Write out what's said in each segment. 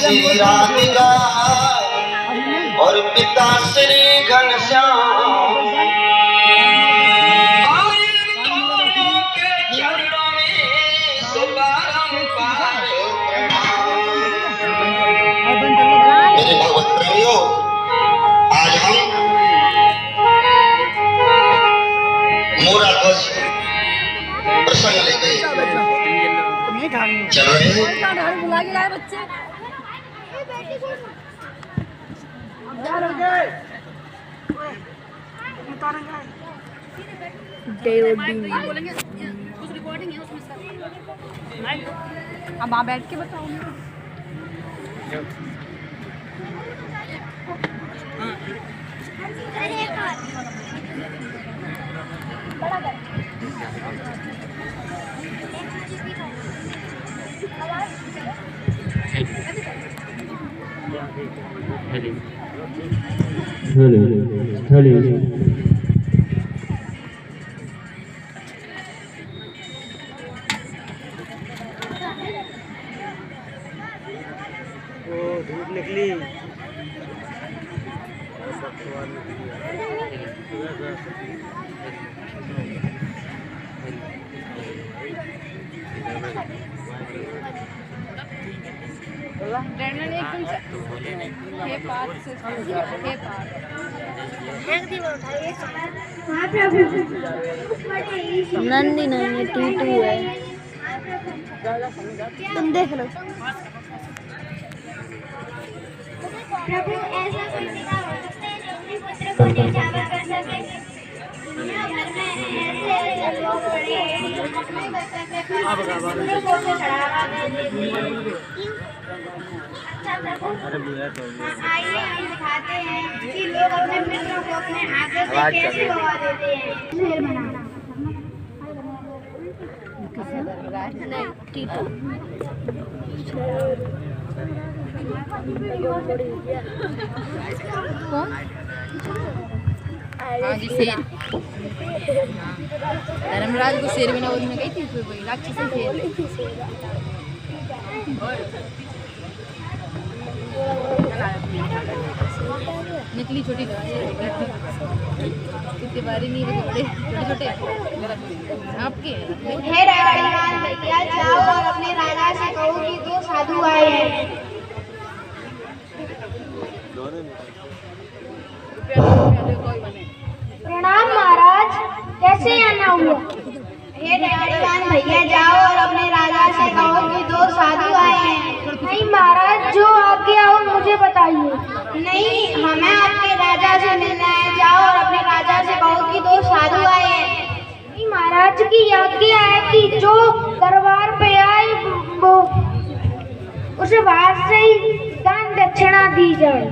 श्री राधिका और पिता श्री घनश्याम के चरणों में बारंबार प्रणाम। मेरे भगवत प्रेमियों, आज हम मोरा ध्वज प्रसंग लेके चल रहे हैं। अब वहाँ बैठ के बताओ। धूप निकली। नंदी नहीं है, टीटू है। तुम देख लो। प्रभु ऐसा प्रतिज्ञा करते हैं जो अपने पुत्र को न्यौछावर कर सके। दुनिया भर में ऐसे लोग पड़े हैं जो अपने कर्तव्य पर दूसरों को चढ़ावा देते हैं। अच्छा प्रभु, आइए हम दिखाते हैं कि लोग अपने मित्रों को अपने हाथों से कैसे गवा देते हैं। शेर बनाना नहीं, टीटू कौन? हाँ जी, शेर। धर्मराज को शेर बिना बोलने गई थी, राक्षस शेर। निकली छोटी कितनी बारी नहीं बड़े छोटे आपके। हे राजकुमार भैया, जाओ और अपने राजा से कहो कि दो साधु आए हैं। प्रणाम महाराज, कैसे आना हुआ? हे राजकुमार भैया, जाओ और अपने राजा से कहो कि दो साधु आए हैं। नहीं महाराज, जो आज्ञा हो मुझे बताइए। नहीं, हमें आपके राजा से मिलना है। जाओ और अपने राजा से कहो कि दो साधु आए हैं। नहीं महाराज की आज्ञा है कि जो दरबार पे आए वो उसे बाहर से ही दान दक्षिणा दी जाए।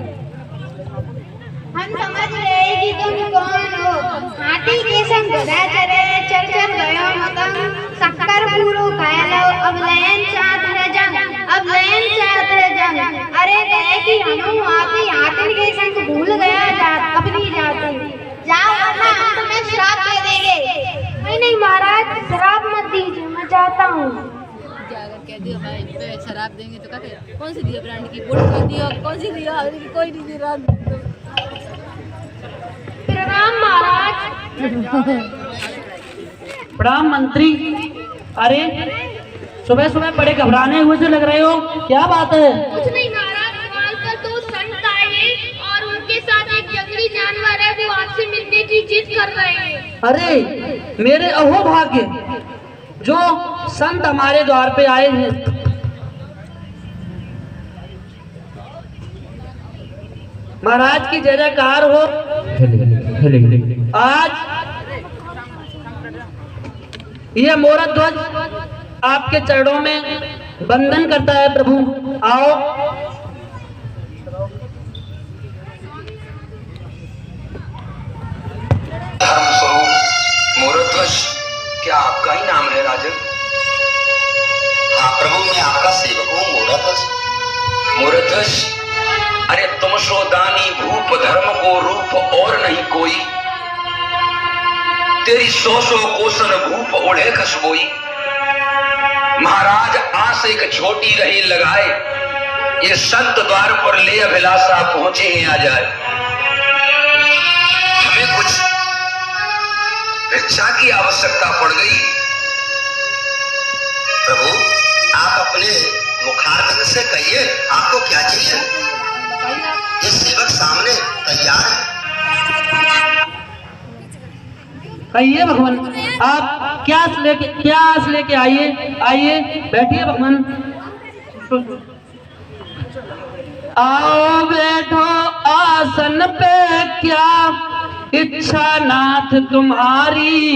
हम समझ रहे हैं कि तुम कौन हो। हाथी के संग गधा चरे, चर चर गयो मतंग, शक्कर पूरो खायलो, अब लयन चाहत है जंग, अब लयन चाहत है जंग। अरे कहे कि हम आपकी हाथी के संग भूल गया जात अपनी जाति। जाओ वरना हम तुम्हें श्राप दे देंगे। नहीं महाराज, श्राप मत दीजिए, मैं जाता हूँ। कह दियो भाई, तो शराब देंगे तो कहते कौन सी दिया ब्रांड की? बुढ़ दियो, कौन सी दियो? कोई नहीं दी रात। प्रणाम महाराज। प्रणाम मंत्री। अरे सुबह सुबह बड़े घबराने हुए से लग रहे हो, क्या बात है? कुछ नहीं महाराज, वहाँ पर दो संत आए हैं और उनके साथ एक जंगली जानवर है, वो आपसे मिलने की जिद कर रहे हैं। अरे मेरे अहो भाग्य, जो संत हमारे द्वार पे आए हैं। महाराज की जय जयकार हो। आज यह मोरा ध्वज आपके चरणों में वंदन करता है। प्रभु आओ। धर्म स्वरूप मोरध्वज, क्या आपका ही नाम है राजन? हाँ प्रभु, मैं आपका सेवक हूँ मोरध्वज। मोरध्वज, अरे तुम सो दानी भूप, धर्म को रूप और नहीं कोई। तेरी सौ कोसन भूप ओढ़े खसबोई। महाराज आस एक छोटी रही लगाए, ये संत द्वार पर ले अभिलाषा पहुंचे हैं आ जाए, हमें कुछ भिक्षा की आवश्यकता पड़ गई। प्रभु आप अपने मुखारविंद से कहिए आपको क्या चाहिए। ये सेवक सामने तैयार है। कहिए भगवान, आप क्या लेके आइए, आइए बैठिए भगवान। आओ बैठो आसन पे, क्या इच्छा नाथ तुम्हारी,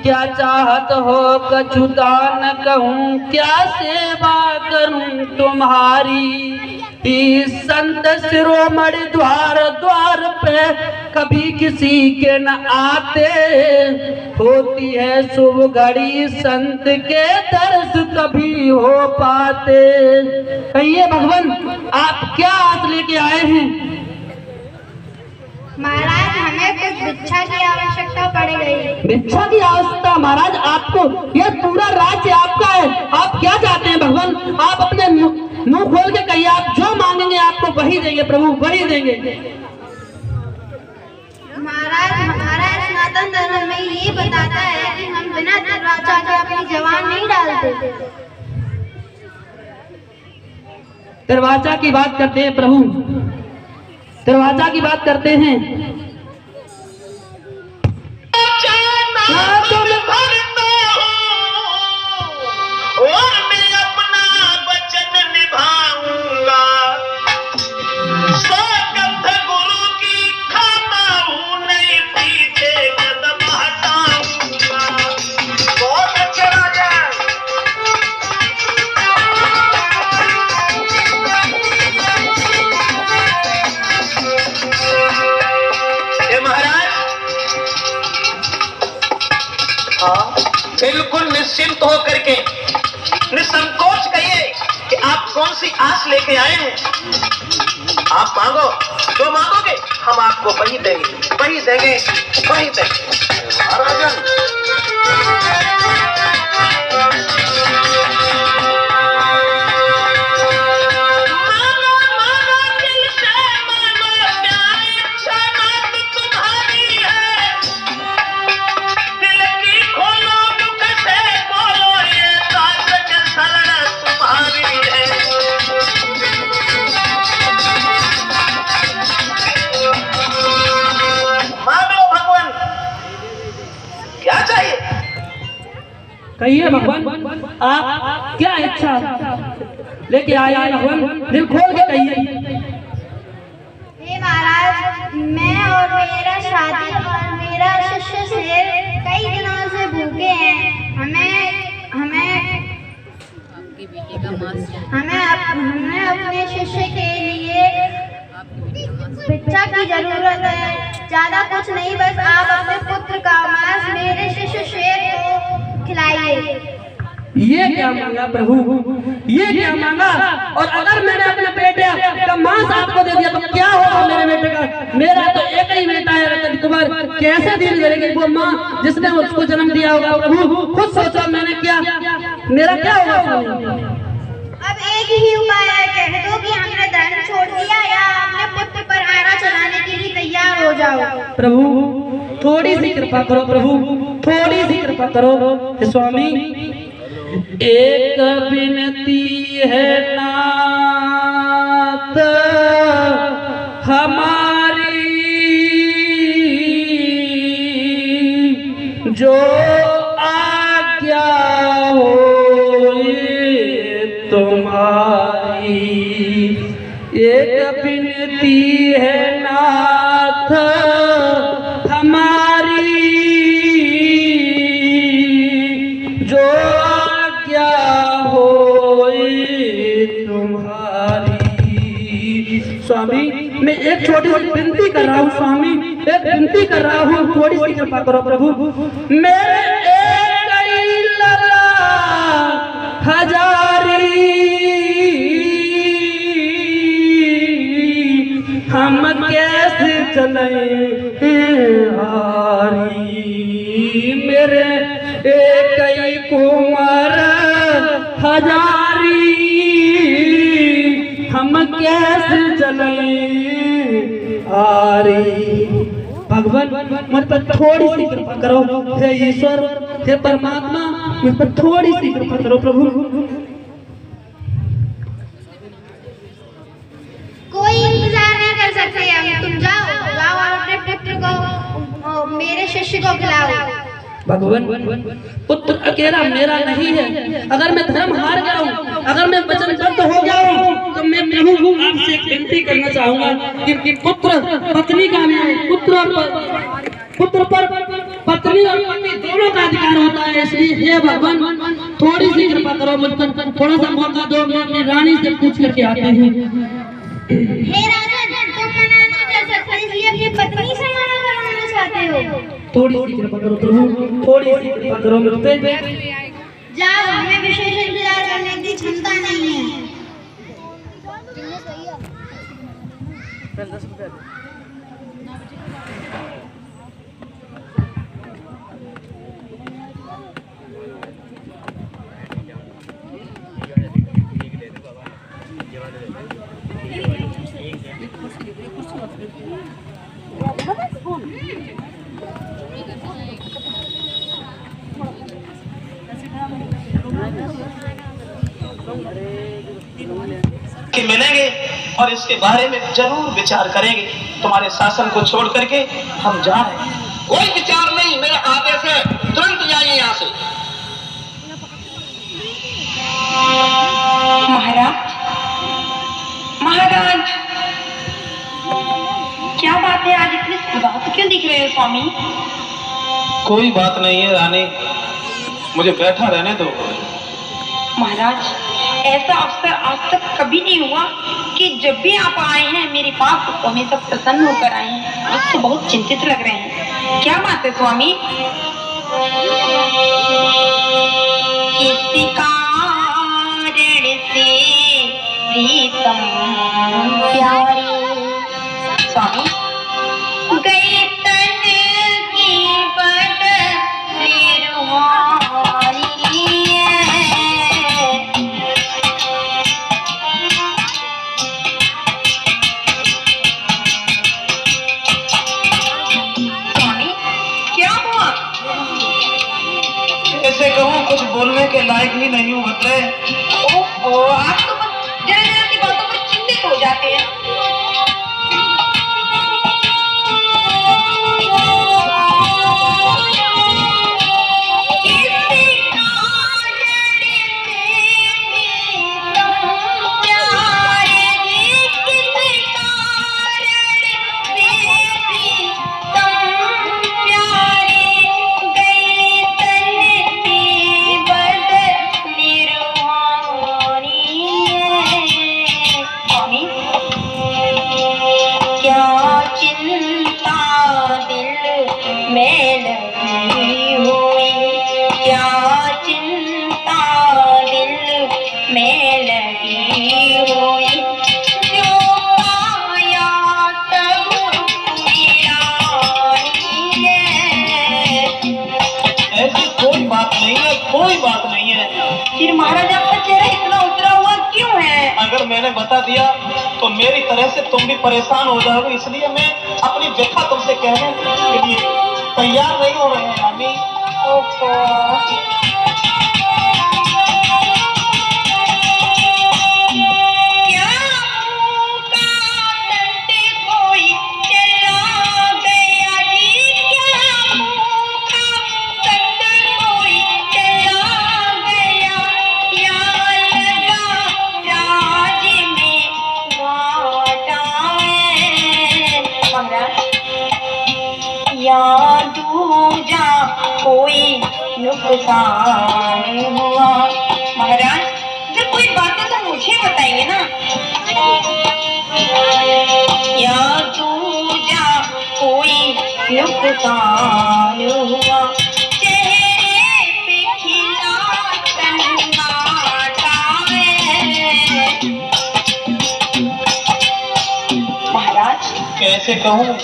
क्या चाहत हो कछु दान कहूँ, क्या सेवा करूँ तुम्हारी। इस संत शिरोमणि द्वार द्वार पे कभी किसी के न आते, होती है शुभ घड़ी संत के दर्श तभी हो पाते। कहिए भगवान, आप क्या आस लेके आए हैं। महाराज हमें कुछ भिक्षा की आवश्यकता पड़ गई। भिक्षा की आवश्यकता महाराज आपको, यह पूरा राज्य आपका है, आप क्या चाहते हैं भगवान। आप अपने मुंह खोल के कहिए, आप जो मांगेंगे आपको वही देंगे प्रभु, वही देंगे। महाराज हमारा सनातन धर्म में ये बताता है कि हम बिना दरवाजा के अपनी जवान नहीं डालते। दरवाजा की बात करते हैं प्रभु, दरवाजा की बात करते हैं। और मैं अपना वचन निभाऊंगा, स्वगंध गुरु की खाता हूँ, नहीं पीछे कदम हटाऊंगा। बहुत अच्छा राजा। महाराज बिल्कुल निश्चिंत होकर के निसंकोच कहिए कि आप कौन सी आस लेके आए हैं। आप मांगो, जो मांगोगे हम आपको वही देंगे, वही देंगे, वही देंगे। महाराजन कहिए भगवान, आप क्या इच्छा लेके आए हैं भगवान, दिल खोल के कहिए। हे महाराज, मैं और मेरा शादी और मेरा शिष्य शेर कई दिनों से भूखे हैं। हमें अपने शिष्य के लिए भिक्षा की जरूरत है। ज्यादा कुछ नहीं, बस आप अपने पुत्र का मांस मेरे शिष्य शेर को खिलाइए। ये क्या मांगा प्रभु, ये क्या मांगा। और अगर मैंने अपने बेटे का मांस आपको दे दिया तो क्या होगा मेरे बेटे का। मेरा तो एक ही बेटा है रतन कुमार, कैसे दिल करेगी वो माँ जिसने उसको जन्म दिया होगा। प्रभु खुद सोचो मैंने क्या, मेरा क्या होगा। अब एक ही उपाय है, कह दो कि हमने धर्म छोड़ दिया या अपने पुत्र पर आरा चलाने के लिए तैयार हो जाओ। प्रभु थोड़ी सी कृपा करो, प्रभु थोड़ी सी कृपा करो। स्वामी एक विनती है नाथ हमारी, जो आज्ञा हो तुम्हारी। एक विनती है नाथ हमारी, जो आज्ञा हो तुम्हारी। स्वामी मैं एक छोटी सी विनती कर रहा हूँ, स्वामी एक विनती कर रहा हूँ, थोड़ी सी कृपा करो प्रभु। मेरे एक लला हजारी, हम कैसे चले हारी। मेरे एक कुंवर हजारी, कैसे चले आ रही। भगवान मुझ पर थोड़ी सी कृपा करो, हे ईश्वर, हे परमात्मा, मुझ पर थोड़ी सी कृपा करो प्रभु। कोई इंतजार नहीं कर सकते हम, तुम जाओ जाओ और अपने पुत्र को मेरे शिष्य को खिलाओ। भगवान पुत्र अकेला मेरा नहीं है, अगर मैं धर्म हार गया हूँ, अगर मैं वचनबद्ध हो गया हूँ, तो मैं प्रभु आपसे एक विनती करना चाहूंगा कि पुत्र पत्नी का पुत्र पर पत्नी और पति दोनों का अधिकार होता है। इसलिए हे भगवान थोड़ी सी कृपा करो, मुझ पर थोड़ा सा मौका दो, मैं अपनी रानी से पूछ करके आते हैं। हे राजा, तुम मना नहीं कर सकते, इसलिए अपनी पत्नी से मना करवाना चाहते हो। थोड़ी सी कृपा करो प्रभु, थोड़ी सी कृपा करो मुझ पे। जाओ, हमें विशेष इंतजार करने की क्षमता नहीं है। कि मिलेंगे और इसके बारे में जरूर विचार करेंगे। तुम्हारे शासन को छोड़ करके हम जा रहे हैं। कोई विचार नहीं, मेरा आदेश है, तुरंत जाइए यहाँ से। महाराज, महाराज, क्या बात है, आज इतने उदास क्यों दिख रहे हो स्वामी? कोई बात नहीं है रानी, मुझे बैठा रहने दो। महाराज, ऐसा अवसर आज तक कभी नहीं हुआ कि जब भी आप आए हैं मेरे पास तो हमेशा प्रसन्न होकर आए हैं। आज तो बहुत चिंतित लग रहे हैं, क्या बात है स्वामी? किसी कारण से प्रीतम प्यारे स्वामी गए तन की बदली रुहानी कुछ बोलने के लायक ही नहीं हूँ बतले। ओहो, आप तो बस जरा जरा सी बातों पर चिंतित हो जाते हैं। कोई बात नहीं है। फिर महाराज आपका चेहरा इतना उतरा हुआ क्यों है? अगर मैंने बता दिया तो मेरी तरह से तुम भी परेशान हो जाओगे, इसलिए मैं अपनी व्यथा तुमसे कहने के लिए तैयार नहीं हो रहे हैं रानी। कोई नुकसान हुआ महाराज, जब कोई बात है तो मुझे बताइए ना। या दूजा कोई नुकसान हुआ, चेहरे पे खिला सन्नाटा है। महाराज कैसे कहूँ?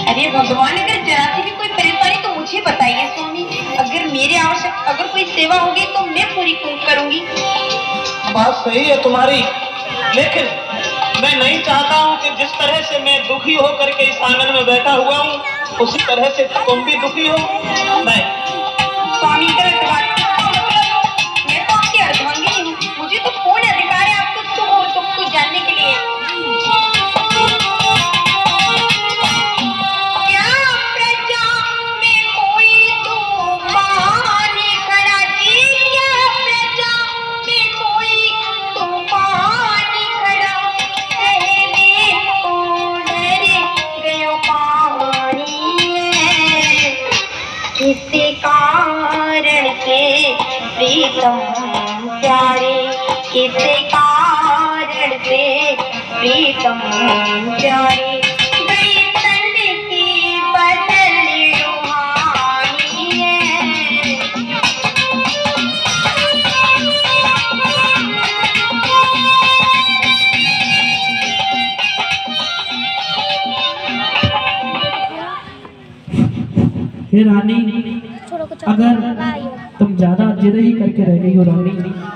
अरे भगवान, अगर जरा सी भी कोई परेशानी तो मुझे बताइए स्वामी। अगर मेरे आवश्यक अगर कोई सेवा होगी तो मैं पूरी करूंगी। बात सही है तुम्हारी, लेकिन मैं नहीं चाहता हूँ कि जिस तरह से मैं दुखी होकर के इस आंगन में बैठा हुआ हूँ उसी तरह से तुम भी दुखी हो। मैं स्वामी का मैं तो आपकी अर्धांगिनी हूँ, मुझे तो पूर्ण अधिकार है आपको सुख और दुख को जानने के लिए। क्या प्रजा में कोई तूफान खड़ा जी, क्या प्रजा में कोई तूफान खड़ा, कहने को डर गयो पानी है, किसके कारण से प्रीतम प्यारे, किसके कारण से प्रीतम प्यारे, गई तन की बदल रूहानी है। हे रानी, अगर तुम ज्यादा जिद ही करके रह गई हो रानी,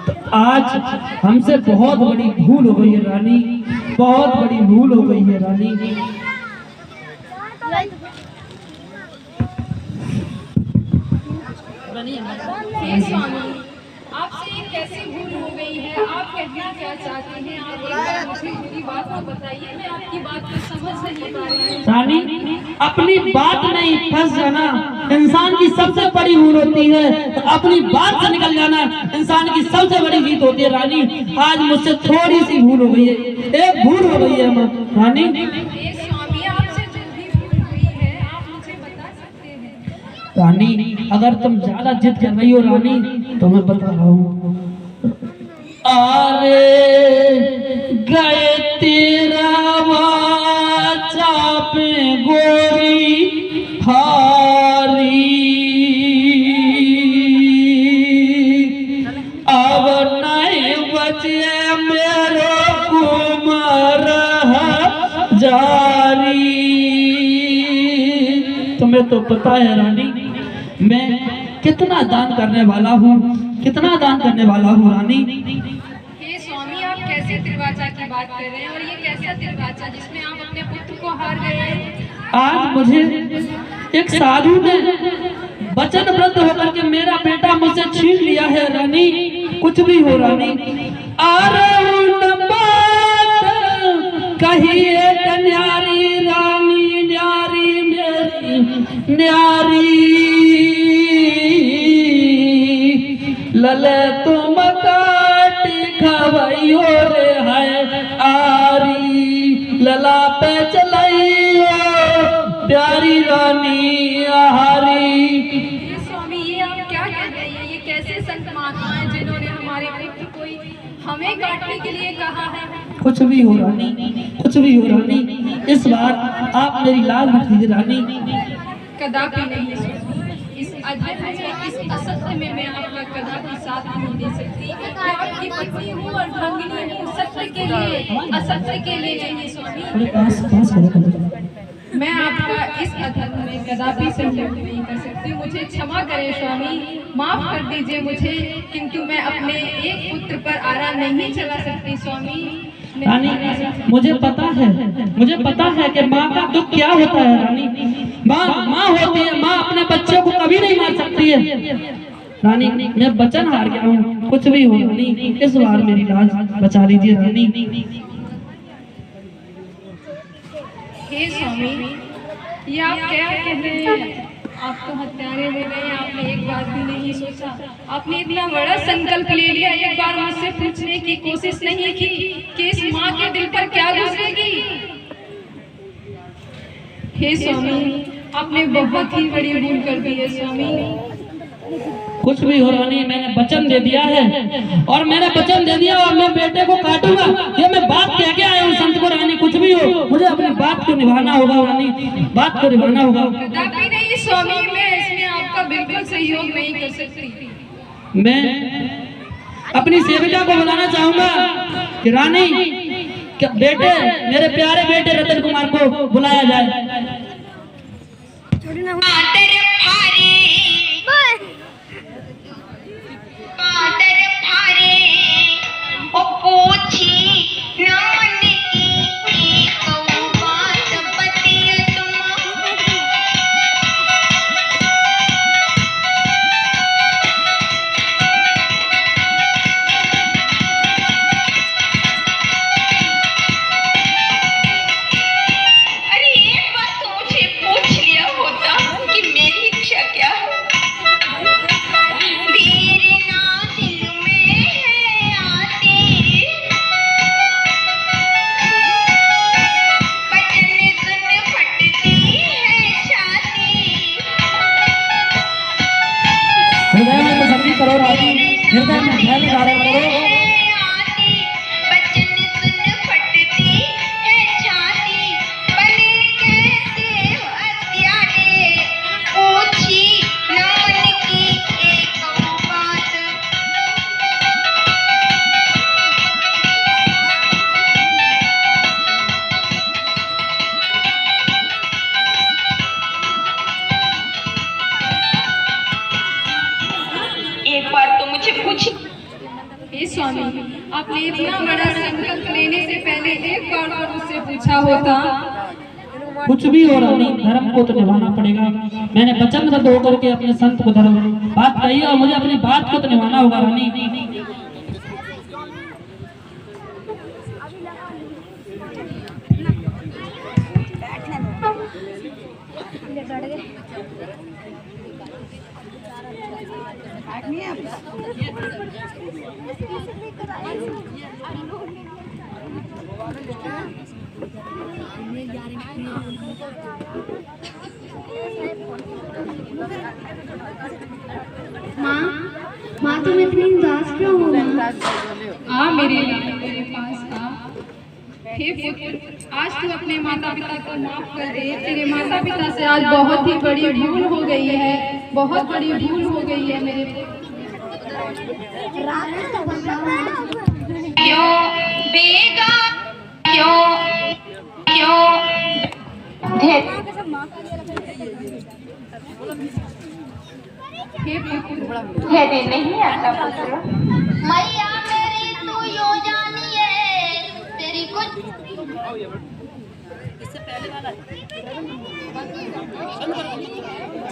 तो आज हमसे बहुत बड़ी भूल हो गई है रानी, बहुत बड़ी भूल हो गई है रानी। हे स्वामी, आपसे ये कैसी भूल हो गई है? आप कहना क्या चाहते हैं? आप एक बार मुझे पूरी बात तो बताइए, मैं आपकी बात को समझ नहीं पा रही हूँ। रानी, अपनी बात में फंस जाना इंसान की सबसे बड़ी भूल होती है, तो अपनी बात से निकल जाना इंसान की सबसे बड़ी जीत होती है रानी। आज मुझसे थोड़ी सी भूल हो गई है, एक भूल हो गई है रानी। हे स्वामी, आपसे जो भी भूल हुई है आप मुझे बता सकते हैं? रानी, अगर तुम ज्यादा जिद कर रही हो रानी, तो मैं बता रहा हूँ। अरे गए तेरा वाचा पे गोरी हारी, अब नहीं बचे मेरो कुमार जारी। तुम्हें तो पता है रानी, मैं कितना दान करने वाला हूँ, कितना दान करने वाला हूँ रानी। हे स्वामी, आप कैसे तिरवाचा की बात कर रहे हैं? और ये कैसा तिरवाचा जिसमें आप अपने पुत्र को हार गए हैं? आज मुझे एक साधु ने वचनबद्ध होकर के मेरा बेटा मुझसे छीन लिया है रानी। कुछ भी हो रानी, कहिए न्यारी रानी, न्यारी मेरी न्यारी, लले तुम काट खवैयो रे है आरी, लला पे चलैयो प्यारी रानी आहारी। हे स्वामी, ये आप क्या कह रहे हैं? ये कैसे संत महात्मा हैं जिन्होंने हमारे पुत्र को हमें काटने के लिए कहा है? कुछ भी हो रानी, कुछ भी हो रानी, इस बार आप मेरी लाज मत कीजिए रानी। कदापि नहीं स्वामी, इस अधर्म में, इस असत्य में मैं आपका कदापि साथ नहीं दे सकती। मैं आपकी पत्नी हूँ और भागिनी हूँ, सत्य के लिए, असत्य के लिए नहीं स्वामी। पास करो। मैं आपका इस अधर्म में कदापि सहयोग नहीं कर सकती। मुझे क्षमा करें स्वामी, माफ कर दीजिए मुझे, किंतु मैं अपने एक पुत्र पर आरा नहीं चला सकती स्वामी। रानी, मुझे पता है कि माँ का दुख क्या होता है रानी। माँ होती है, माँ अपने बच्चे को कभी नहीं मार सकती है रानी। मैं वचन हार गया हूँ, कुछ भी हो रानी, इस बार मेरी लाज बचा लीजिए रानी। हे स्वामी, ये आप क्या कह रहे हैं? आप तो हत्यारे हो गए, आपने एक बार भी नहीं सोचा, आपने इतना बड़ा संकल्प ले लिया, एक बार मुझसे पूछने की कोशिश नहीं की कि इस माँ के दिल पर क्या गुजरेगी। हे स्वामी, आपने बहुत ही बड़ी भूल कर दी है स्वामी। कुछ भी हो रानी, मैंने वचन दे दिया है और मैंने वचन दे दिया और मैं बेटे को काटूंगा, ये मैं बात कह के आया हूँ संत को रानी। कुछ भी हो, मुझे अपनी बात को निभाना होगा रानी, बात को निभाना होगा। कदापि नहीं स्वामी, मैं इसमें आपका बिल्कुल सहयोग नहीं कर सकती। मैं अपनी सेविका को बुलाना चाहूंगा कि रानी, बेटे, मेरे प्यारे बेटे रतन कुमार को बुलाया जाए। पूछी न मन की हृदय में धैर्य धारण करो। एक बार तो मुझे पूछ। हे स्वामी, आपने इतना बड़ा संकल्प लेने से पहले एक बार तो मुझसे पूछा होता। कुछ भी हो रानी, धर्म को तो निभाना पड़ेगा। मैंने वचनबद्ध होकर के अपने संत को धर्म बात कही और मुझे अपनी बात को तो निभाना होगा रानी। माँ तुम इतनी उदास क्यों हो? आ मेरे पास आ। हे पुत्र, आज तू अपने माता पिता को माफ कर दे। तेरे माता पिता से आज बहुत ही बड़ी भूल हो गई है, बहुत बड़ी भूल हो गई है मेरे क्यों बेगा क्यों क्यों धैर्य नहीं आता पुत्र। मैया मेरी तू यो जानी है तेरी कुछ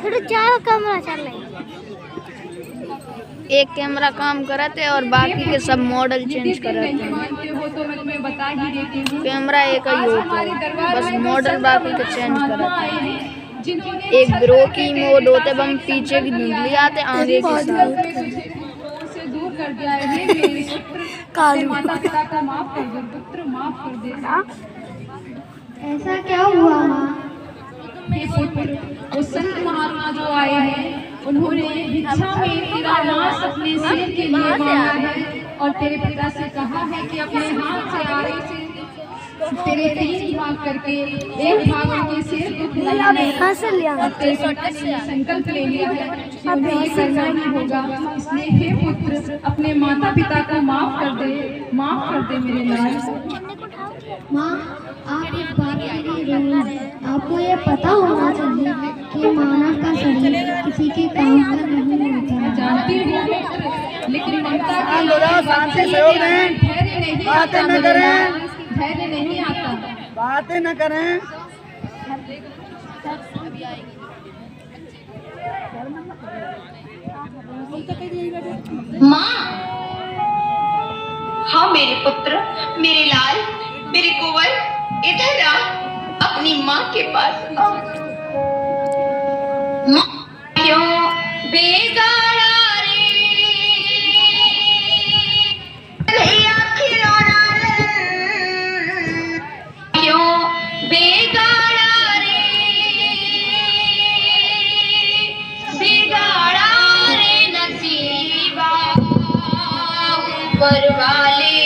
थोड़ा चार कैमरा चल रहा है। एक कैमरा काम करते और बाकी के सब मॉडल चेंज करते हैं। हो तो मैं तुम्हें बता ही देती हूँ। कैमरा एक ही होता है, बस मॉडल बाकी के चेंज करते हैं। जिन्होंने एक ब्रो की मोड होते हम पीछे की धुंधली आते आगे की साथ से दूर कर दिया है। हे मेरे पुत्र, माता पिता को माफ कर दे पुत्र, माफ कर दे। ऐसा क्या हुआ माँ? हे पुत्र, वो संत महात्मा जो आए हैं उन्होंने भिक्षा में तेरा मांस अपने सिर के लिए मांगा है और तेरे पिता से कहा है कि अपने हाथ से आगे से तेरे 3 भाग करके एक भाग उनके सिर को खिलाने और तेरे पिता ने संकल्प ले लिया है कि उन्हें ये करना ही होगा। इसलिए हे पुत्र, अपने माता पिता को माफ कर दे मेरे लाल। माँ आप एक बात के लिए रो रही हैं। आपको ये पता होना चाहिए कि मानव का शरीर किसी के काम का नहीं होता। जानती हूँ पुत्र, लेकिन ममता के धैर्य नहीं आता। बातें न करें। माँ, हाँ मेरे पुत्र, मेरे लाल, मेरे कुंवर, इधर आ, अपनी माँ के पास आ। माँ क्यों बेगाड़ा रे भैया खिलौना क्यों बेगाड़ा रे बिगाड़ा रे नसीबा ऊपर वाले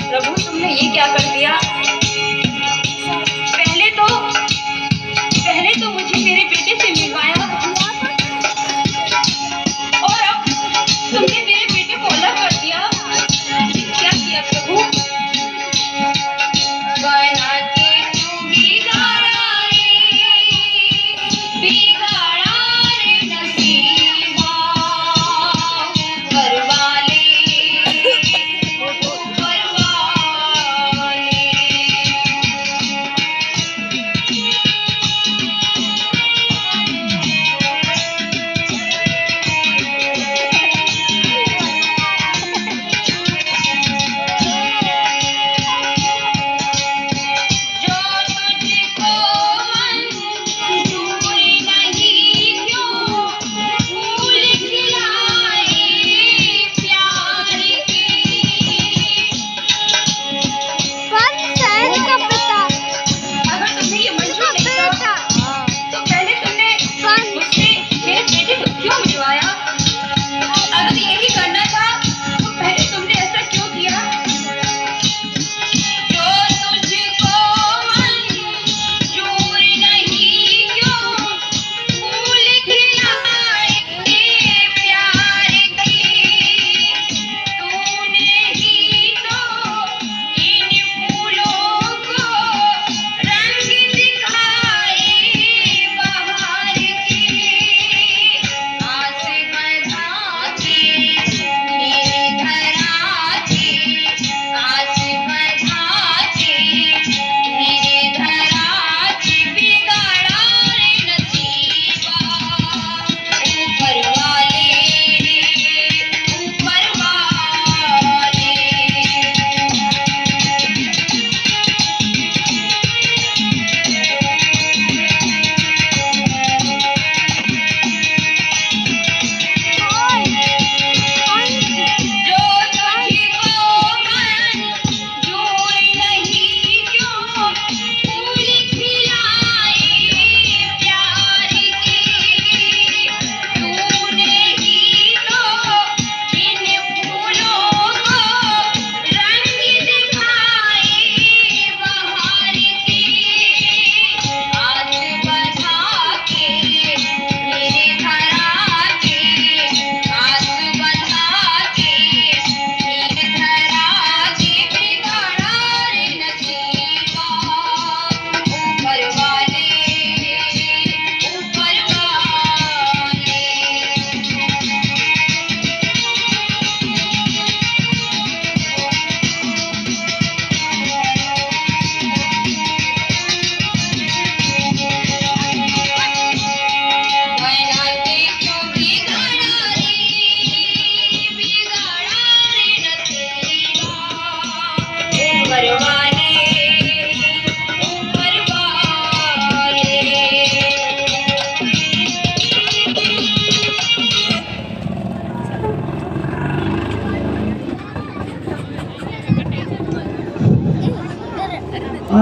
प्रभु तुमने ये क्या कर दिया? पहले तो मुझे मेरे बेटे से मिलवाया और अब तुमने मेरे बेटे को अलग कर दिया। क्या किया प्रभु? बना के तू बिगाड़ा रे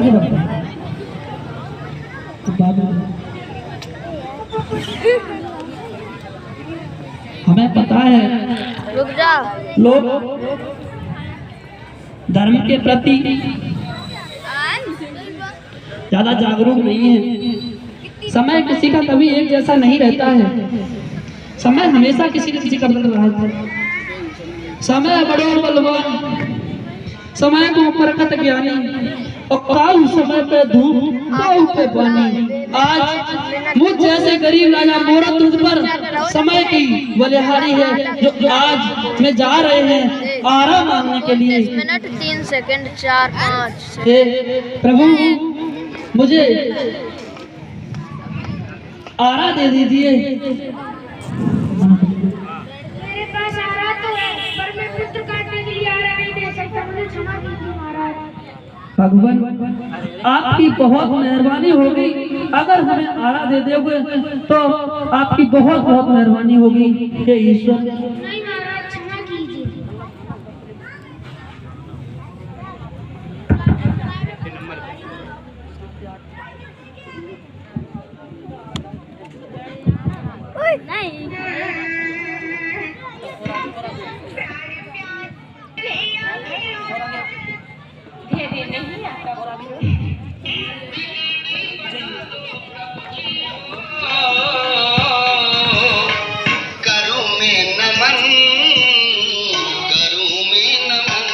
नहीं रखता तो बाद में हमें पता है रुक जा। लोग धर्म के प्रति ज्यादा जागरूक नहीं है। समय किसी का कभी एक जैसा नहीं रहता है। समय हमेशा किसी न किसी का बदल रहा है। समय बड़ो बलवान, समय को परखत ज्ञानी, और काऊ समय पे धूप काऊ पे पानी। आज मुझ जैसे गरीब राजा मोरत तुझ पर समय की बलिहारी है, जो आज में जा रहे हैं आराम मांगने के लिए। 30 मिनट 3 सेकंड 4 5। हे प्रभु, मुझे आरा दे दीजिए। मेरे पास आरा तो है, पर मैं पुत्र काटने के लिए आरा नहीं दे सकता। मुझे क्षमा कीजिए महाराज। भगवान आपकी बहुत मेहरबानी होगी। अगर हमें आरा दे दोगे तो आपकी बहुत बहुत मेहरबानी होगी। हे ईश्वर, नहीं महाराज, क्षमा कीजिए। नहीं धैर्य नहीं आता। करूं मैं नमन, करूं मैं नमन,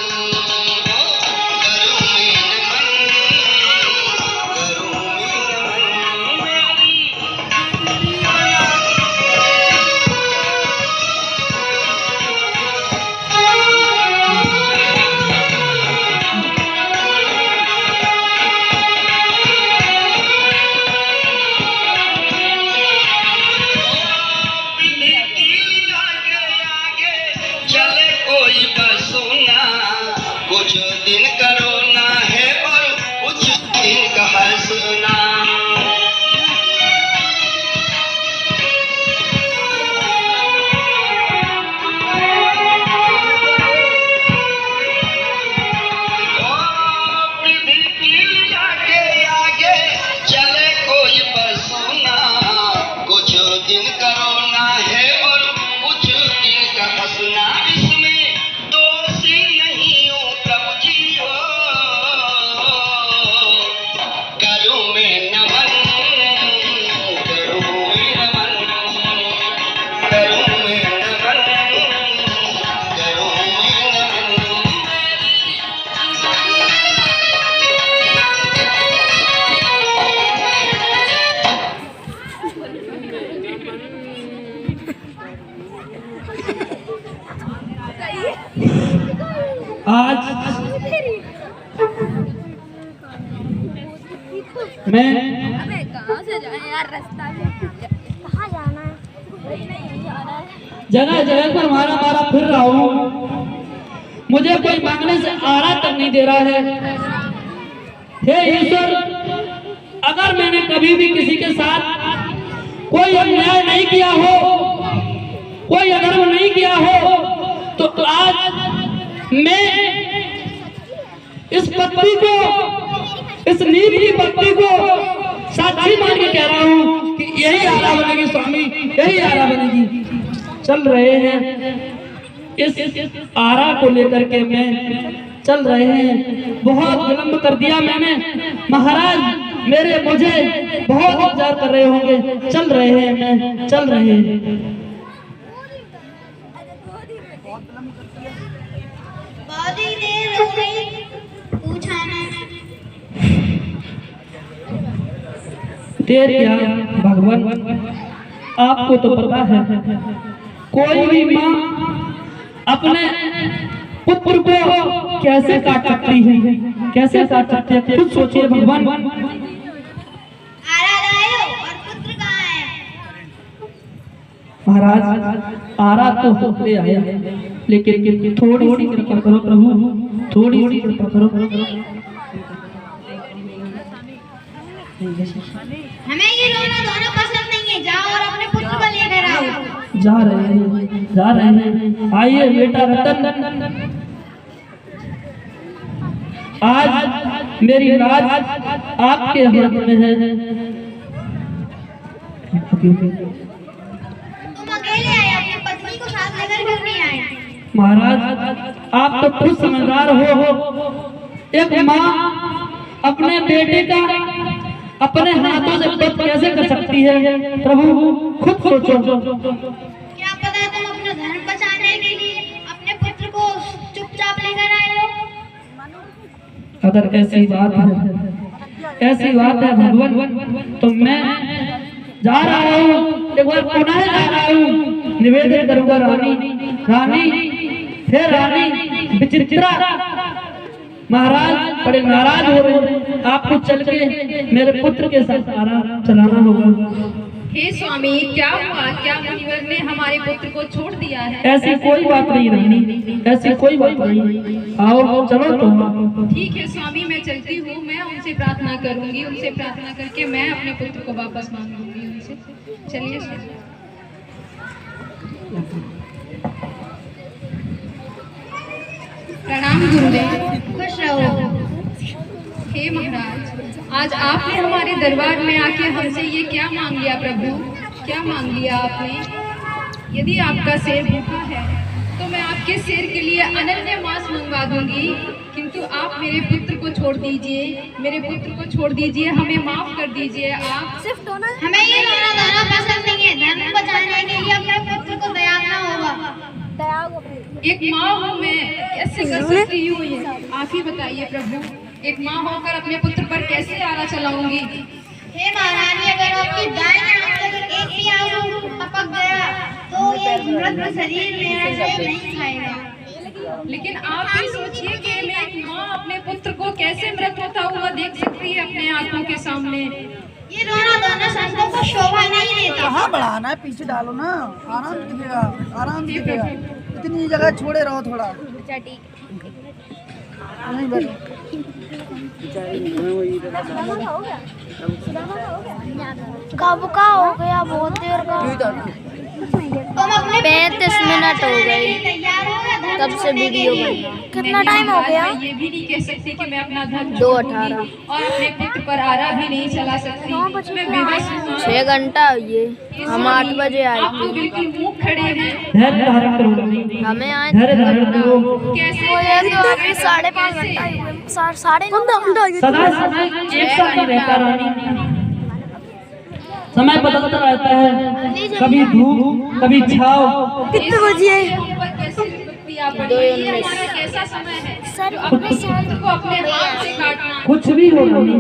करूं मैं नमन, करूं मैं चले कोई बसुना, कुछ दिन करो ना है और कुछ दिन का हंसना। आगे चले कोई बसुना, कुछ दिन करो ना है और कुछ दिन का हंसना। इसमें दोषी नहीं हूँ प्रभु जी हो, करूँ मैं नमन, करूँ मैं नमन, करूँ मैं नमन, करूँ मैं नमन। आज मैं कहाँ से जाए यार, रास्ता कहाँ जाना है? जगह जगह पर मारा मारा फिर रहा हूँ। मुझे कोई मांगने से आरा तक नहीं दे रहा है। हे ईश्वर, अगर मैंने कभी भी किसी के साथ कोई अन्याय नहीं किया हो, कोई अधर्म नहीं किया हो, तो आज मैं इस पत्नी को, इस नीम की पत्नी को साक्षी मान के कह रहा हूँ कि यही आरा बनेगी स्वामी, यही आरा बनेगी। चल रहे हैं इस आरा को लेकर के मैं चल रहे हैं। बहुत विलंब कर दिया मैंने महाराज, मुझे बहुत इंतजार कर रहे होंगे। चल रहे हैं, मैं चल रहे हैं। बहुत ही देर हो गई, पूछा ना। देर क्या भगवान, आपको तो पता है कोई भी माँ अपने पुत्र को कैसे काट सकती है, कैसे काट सकती है, खुद सोचिए भगवान। आरा लाए हो और पुत्र कहाँ है? महाराज आरा तो होते आया, लेकिन थोड़ी सी कृपा करो प्रभु, थोड़ी सी कृपा करो। हमें ये रोना धोना पसंद नहीं है। जाओ और अपने पुत्र को लेकर आओ। जा रहे हैं, जा रहे हैं। आइए बेटा रतन, आज मेरी लाज आपके हाथ में है। तुम अकेले आए, अपनी पत्नी को साथ लेकर क्यों नहीं आए? महाराज आप तो खुद समझदार हो। एक माँ अपने बेटे का अपने हाथों से वध कैसे कर सकती है? प्रभु खुद सोचो। क्या पता तुम अपना धर्म बचाने के लिए अपने पुत्र को चुपचाप लेकर आए हो? अगर ऐसी बात है भगवान, तो मैं जा रहा हूँ, एक बार पुनः जा रहा हूँ, निवेदन करूंगा रानी फिर रानी विचित्रा महाराज बड़े नाराज हो रहे हैं। आपको चल के मेरे पुत्र के साथ आराम चलाना होगा। हे स्वामी, क्या हुआ? क्या मुनिवर ने हमारे पुत्र को छोड़ दिया है? ऐसी कोई बात नहीं रानी, ऐसी कोई बात नहीं। आओ चलो तो। ठीक है स्वामी, मैं चलती हूँ। मैं उनसे प्रार्थना करूंगी, उनसे प्रार्थना करके मैं अपने पुत्र को वापस मांगूंगी उनसे। चलिए स्वामी। प्रणाम गुरुदेव। खुश रहो। हे महाराज, आज आपने हमारे दरबार में आके हमसे ये क्या मांग लिया? प्रभु क्या मांग लिया आपने? यदि आपका शेर भूखा है तो मैं आपके शेर के लिए अनन्य मांस मंगवा दूंगी, किंतु आप मेरे पुत्र को छोड़ दीजिए, मेरे पुत्र को छोड़ दीजिए, हमें माफ कर दीजिए। आप सिर्फ हमें ये रोना धोना पसंद नहीं है। धर्म बचाने के लिए अपने पुत्र को दयालना होगा। एक माँ हूँ मैं, कैसे कर सकती हूँ ये? आप ही बताइए प्रभु, एक माँ होकर अपने पुत्र पर कैसे आरा चलाऊंगी? हे महारानी, अगर आपकी दाहिनी आंख से एक भी आंसू टपक गया तो ये मृत शरीर मेरा से नहीं खाएगा। लेकिन आप ही सोचिए कि मैं एक माँ अपने पुत्र को कैसे मृत होता हुआ देख सकती है अपने आंखों के सामने? ये रोना धोना संतों को शोभा नहीं देता। कहाँ बढ़ाना है, पीछे डालो ना, आराम से दिखेगा, आराम से दिखेगा। इतनी जगह छोड़े रहो थोड़ा। नहीं बैठो। कब का हो गया? बहुत देर का। तुम अपने 35 मिनट हो गई तब से वीडियो बना। कितना टाइम हो गया? मैं ये भी नहीं कह सकती कि मैं अपना धर्म 2:18 और अपने पुत्र पर आरा भी नहीं चला सकती। मैं विवश हूँ। 6 घंटा हुए। हम 8 बजे आए आप तो बिल्कुल मुंह खड़े हैं। धैर्य धारण करो रानी, हमें आए धैर्य धारण करो। कैसे? तो अभी 5.5 घंटा हुए। 9:30 सदा समय एक सा नहीं रहता रानी, समय बदलता रहता है, कभी धूप कभी छाव। कितने बजे? कैसे विपत्ति आ पड़ी? ये हमारा कैसा समय है जो अपने पुत्र को अपने हाथ से काटना? कुछ भी हो रानी,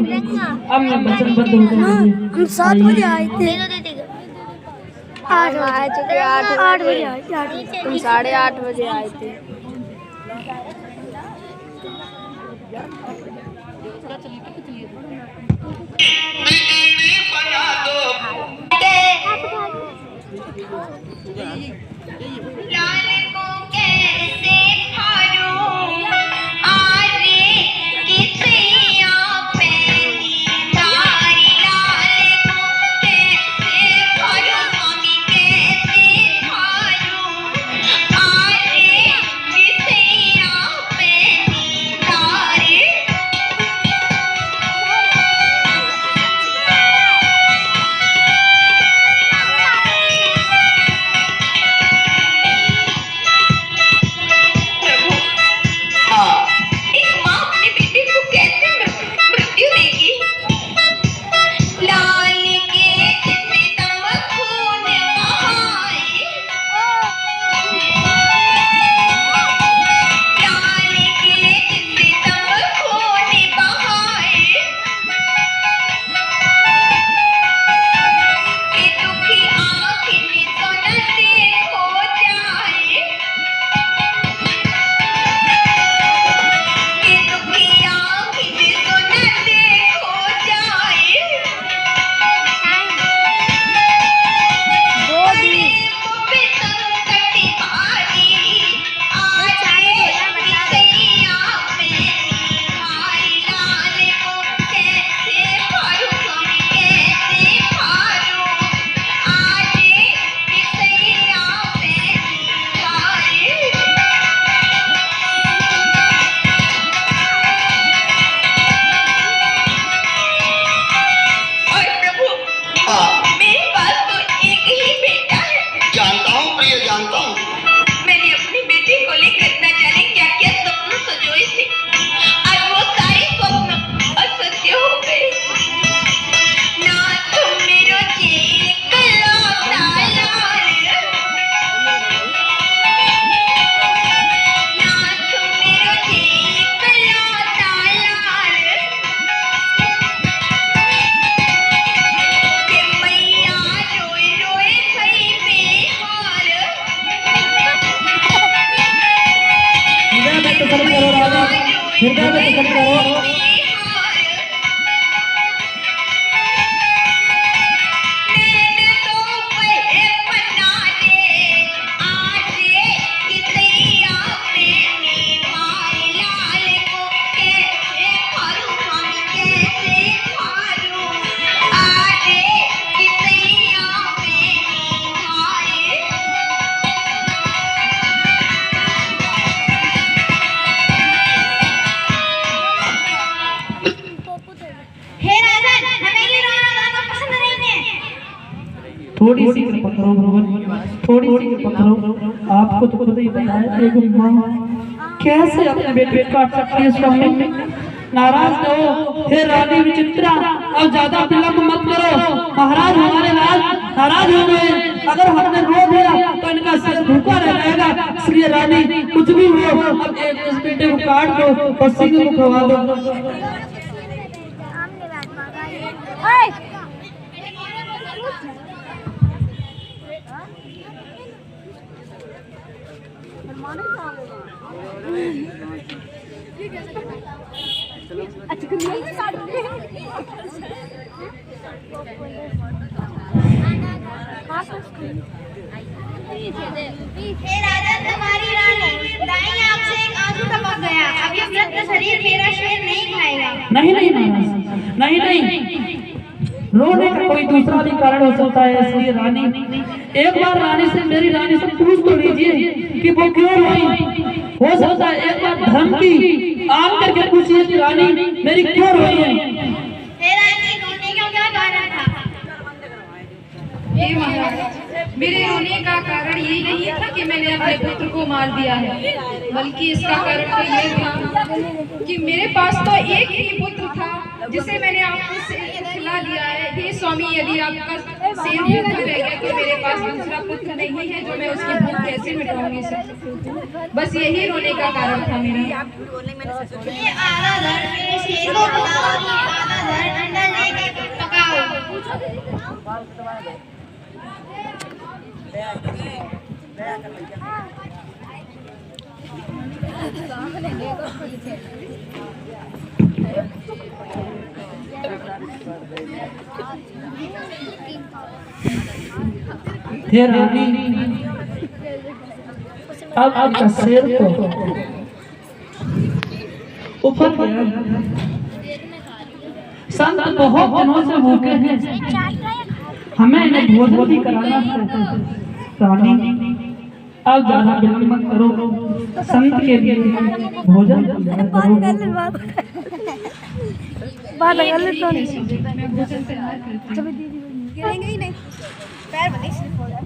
अब मैं वचनबद्ध हो गई हूँ। हम 7 बजे आए थे। 8 बजे आए थे। तुम 8:30 बजे आए थे। हृदय में पसंद करो। थोड़ी सी कृपा करो भगवान, थोड़ी सी कृपा करो। आपको तो खुद ही पता है एक माँ कैसे अपने बेटे को काट सकती है। स्वामी नाराज न हो, हे रानी विचित्रा, अब ज्यादा विलंब मत करो। महाराज हमारे नाराज हो गए, अगर हमने रो दिया तो इनका सिर भूखा रह जाएगा। इसलिए रानी कुछ भी हो, अब इस बेटे को काट दो और सिंह को खवा दो। हे राजा, तुम्हारी रानी दाई आपसे एक आंसू टपक गया। अब ये मृत शरीर मेरा शेर नहीं खाएगा। नहीं नहीं महाराज, नहीं नहीं, रोने का कोई दूसरा भी कारण हो सकता है। इसलिए रानी, एक बार रानी से, मेरी रानी से पूछ तो लीजिए कि वो क्यों रोई। हो सकता है एक बार धर्म की आम करके पूछिए कि रानी मेरी क्यों रोई है। रोने का क्या कारण था? हे महाराज, मेरे रोने का कारण ये नहीं था कि मैंने अपने पुत्र को मार दिया है, बल्कि इसका कारण तो ये था कि मेरे पास तो एक ही पुत्र था जिसे मैंने आपको खिला दिया है। हे स्वामी, यदि आपका शेर भूखा रह गया तो मेरे पास दूसरा पुत्र नहीं है जो मैं उसकी भूख कैसे मिटाऊंगी सर। बस यही रोने का कारण था मेरा। आधा धड़ मेरे शेर को खिलाओ, आधा धड़ अंडा लेके पकाओ। हे रानी, अब आपका शेर तो ऊपर गया। संत बहुत दिनों से भूखे हैं, हमें इन्हें भोजन कराना है। रानी, अब ज्यादा विलंब मत करो, संत के लिए भोजन करो। बात कर ले तो मैं भोजन तैयार करती हूँ। गिरेंगे ही नहीं, पैर बने स्लिप हो जाए।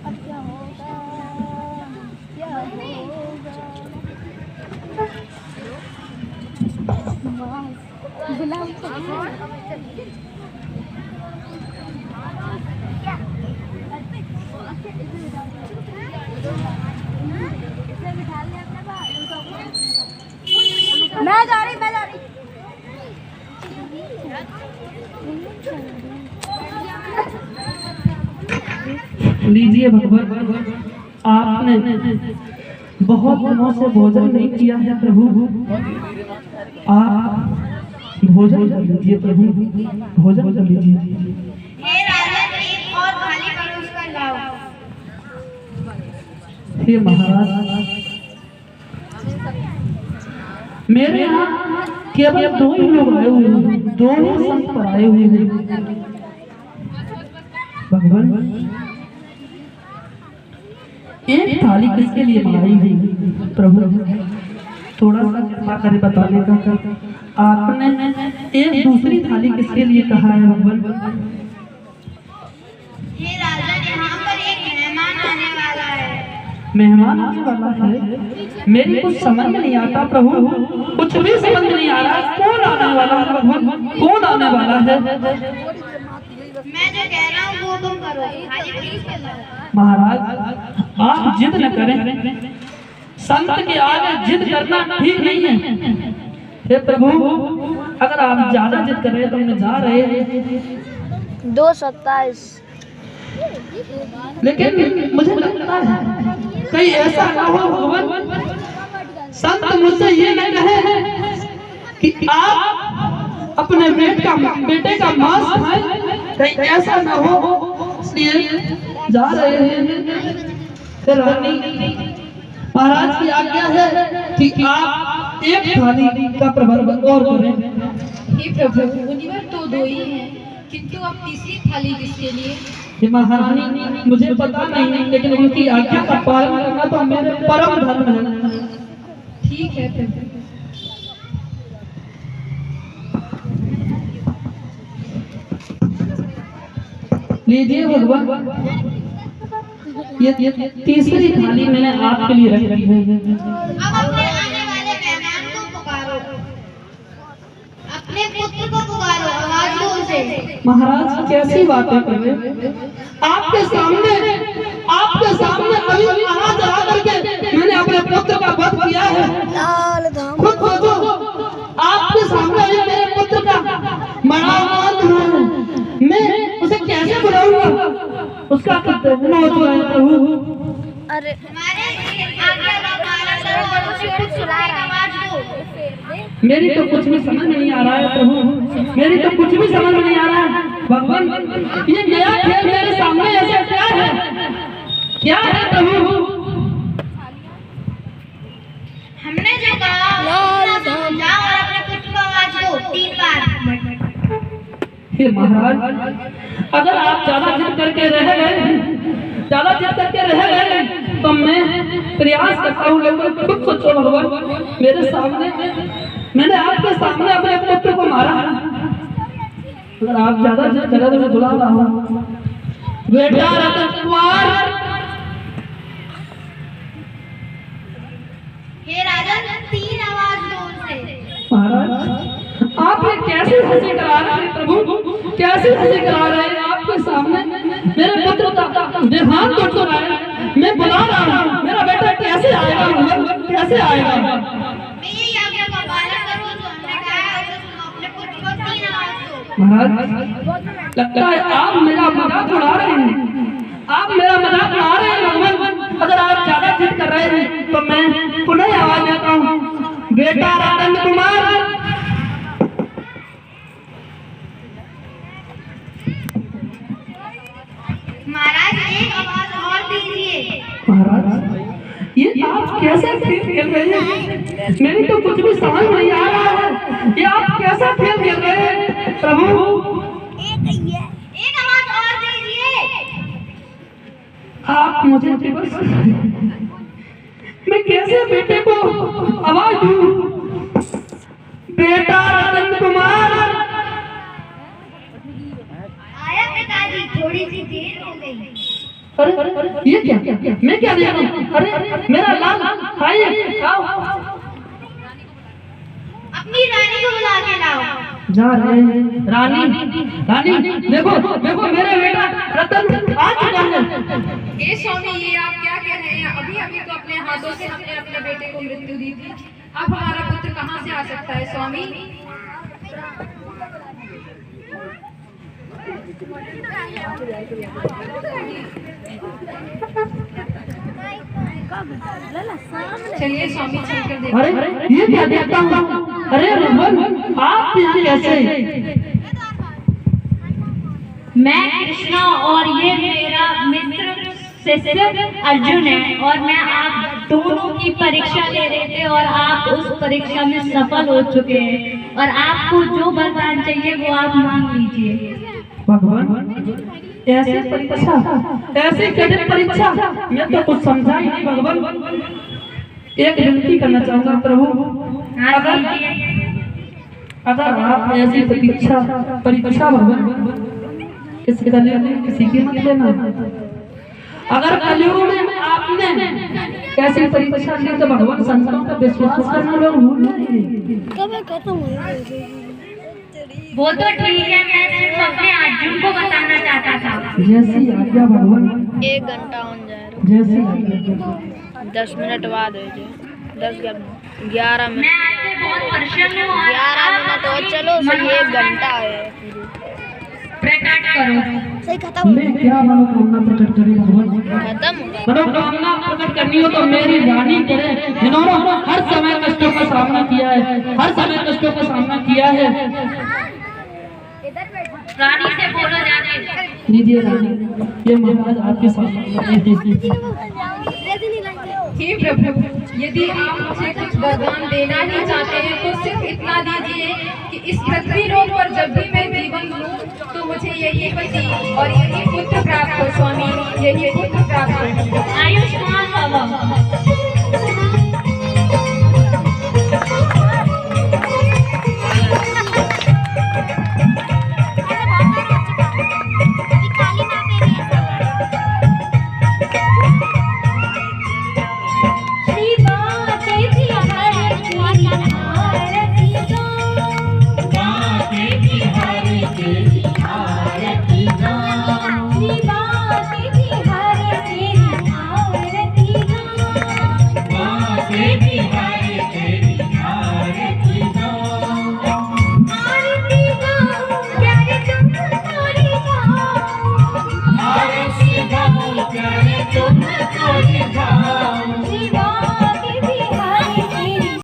अब क्या होगा, क्या होगा, गुलाम मैं जा रही। लीजिए भगवान, आपने बहुत दिनों से भोजन नहीं किया है प्रभु, आप भोजन कर लीजिए प्रभु, भोजन कर लीजिए। हे राजा, एक और थाली परोस कर लाओ। हे महाराज, मेरे यहाँ केवल दो ही लोग आए हुए हैं, दो ही संत पर आए हुए हैं। भगवान, एक थाली किसके लिए मंगाई हुई प्रभु? थोड़ा सा कृपा करें बताने का। आपने एक दूसरी थाली किसके लिए कहा है भगवान? हे राजा, यहाँ पर एक मेहमान आने वाला है। मेहमान आने वाला है? मेरी कुछ समझ में नहीं आता प्रभु, कुछ भी समझ नहीं आ रहा। कौन आने वाला है भगवान, कौन आने वाला है? मैं जो कह रहा हूँ वो तुम करो। थाली परोस कर लाओ। महाराज, आप जिद न करें, संत के आगे जिद करना ठीक नहीं है। हे प्रभु, अगर आप ज्यादा जिद कर रहे हैं तो हम जा रहे हैं। 2:27। लेकिन मुझे लगता है कहीं ऐसा ना हो भगवान, संत मुझसे ये न कहे कि आप अपने बेटे का मांस खाएं, कहीं ऐसा ना हो, इसलिए जा रहे हैं। फिर रानी महाराज की आज्ञा है कि आप एक थाली का प्रबंध और करें। हे प्रभु, मुनिवर तो 2 ही हैं, किंतु अब तीसरी थाली किसके लिए? हे महारानी, मुझे पता नहीं, लेकिन उनकी आज्ञा का पालन करना तो मेरे परम धर्म है। ठीक है प्रभु। लीजिए भगवान, ये तीसरी थाली मैंने आपके लिए रखी है। अब अपने आने वाले मेहमान को पुकारो, अपने पुत्र को पुकारो आवाज दूर से। महाराज कैसी बातें कर रहे हैं? आपके सामने अभी आवाज आ करके मैंने अपने पुत्र का वध किया है। खुद सोचो, आपके सामने अभी मेरे पुत्र का मरणावसान है, मैं उसे कैसे बुलाऊंगा? उसका मौत हुआ है प्रभु। अरे मेरी तो कुछ भी समझ नहीं आ रहा है प्रभु, मेरी तो कुछ भी समझ नहीं आ रहा है भगवान। ये नया खेल मेरे सामने ऐसा क्या है प्रभु? हमने जो कहा जाओ और अपने पुत्र को आवाज दो 3 बार। हे महाराज, अगर आप ज्यादा जिद करके रह गए तो मैं प्रयास करता हूँ, लेकिन खुद सोचो भगवान, मेरे सामने मैंने आपके सामने अपने पुत्र को मारा। अगर आप ज्यादा जिद करें तो मैं बुला रहा हूँ। बेटा रतन कुमार, हे राजन 3 आवाज दूर से। महाराज, आप ये कैसे हंसी करा रहे हैं प्रभु? कैसे हंसी करा रहे हैं? आपके सामने मेरे पुत्र का देहांत हो चुका है, मैं बुला रहा हूँ, मेरा बेटा कैसे आएगा? कैसे आएगा? मैं यही आज्ञा का पालन करूँ जो हमने कहा है, उसे सुनो, अपने पुत्र को 3 आवाज दो। महाराज, लगता है आप मेरा मजाक उड़ा रहे हैं, आप मेरा मजाक उड़ा रहे हैं भगवान। अगर आप ज्यादा जिद कर रहे हैं तो मैं पुनः आवाज देता हूँ। बेटा रतन कुमार, महाराज एक आवाज और दीजिए। महाराज, ये आप कैसा खेल खेल रहे हैं? मेरी तो कुछ भी समझ नहीं आ रहा है, ये आप कैसा खेल खेल रहे हैं प्रभु? एक आवाज और दीजिए। आप मुझे बस, मैं कैसे बेटे को आवाज दूं? बेटा रतन कुमार, आया पिताजी, थोड़ी सी देर हो गई। अरे ये क्या? मैं क्या देख रहा हूँ? अरे मेरा लाल, आइए आओ। अपनी रानी को बुला के लाओ। जा रहे हैं। रानी देखो मेरा बेटा रतन आ चुका है। हे स्वामी, ये आप क्या कह रहे हैं? अभी तो अपने हाथों से हमने अपने बेटे को मृत्यु दी थी, अब हमारा पुत्र कहाँ से आ सकता है स्वामी? चलिए स्वामी, चलकर देखते हैं। अरे ये क्या देखता हूँ? अरे रमन, आप यहाँ कैसे? मैं कृष्णा और ये मेरा मित्र शिष्य अर्जुन है, और मैं आप दोनों की परीक्षा ले रहे थे और आप उस परीक्षा में सफल हो चुके हैं, और आपको जो वरदान चाहिए वो आप मांग लीजिए। भगवान, ऐसे परीक्षा, ऐसे कठिन परीक्षा, मैं तो कुछ समझा ही नहीं भगवान। एक विनती करना चाहूंगा प्रभु, अगर आप ऐसी परीक्षा भगवान किसी की मत लेना। अगर कलयुग में आपने ऐसी परीक्षा ली तो भगवान संतों का विश्वास करना लोग भूल जाएंगे। वो तो ठीक है, मैं सिर्फ अपने अर्जुन को बताना चाहता था। जैसी आज्ञा भगवान। 1 घंटा हो जाए, जैसी आज्ञा। 10 मिनट बाद हो जाए, 10 11 मिनट। मैं आपसे बहुत परेशान हूँ और 11 मिनट और चलो, सही 1 घंटा है। प्रकट करो। सही खत्म मैं क्या मनोकामना प्रकट करी भगवान? खत्म। मनोकामना प्रकट करनी हो तो मेरी रानी करे, जिन्होंने हर समय कष्टों का सामना किया है, हर समय कष्टों का सामना किया है। रानी से बोलो जाके। लीजिए रानी, ये महाराज आपके सामने। हे प्रभु, यदि आप मुझे कुछ वरदान देना ही चाहते हैं तो सिर्फ इतना दीजिए कि इस पृथ्वी लोक पर जब भी मैं जीवन लूं तो मुझे यही पति और यही पुत्र प्राप्त हो स्वामी, यही पुत्र प्राप्त हो। आयुष्मान भव।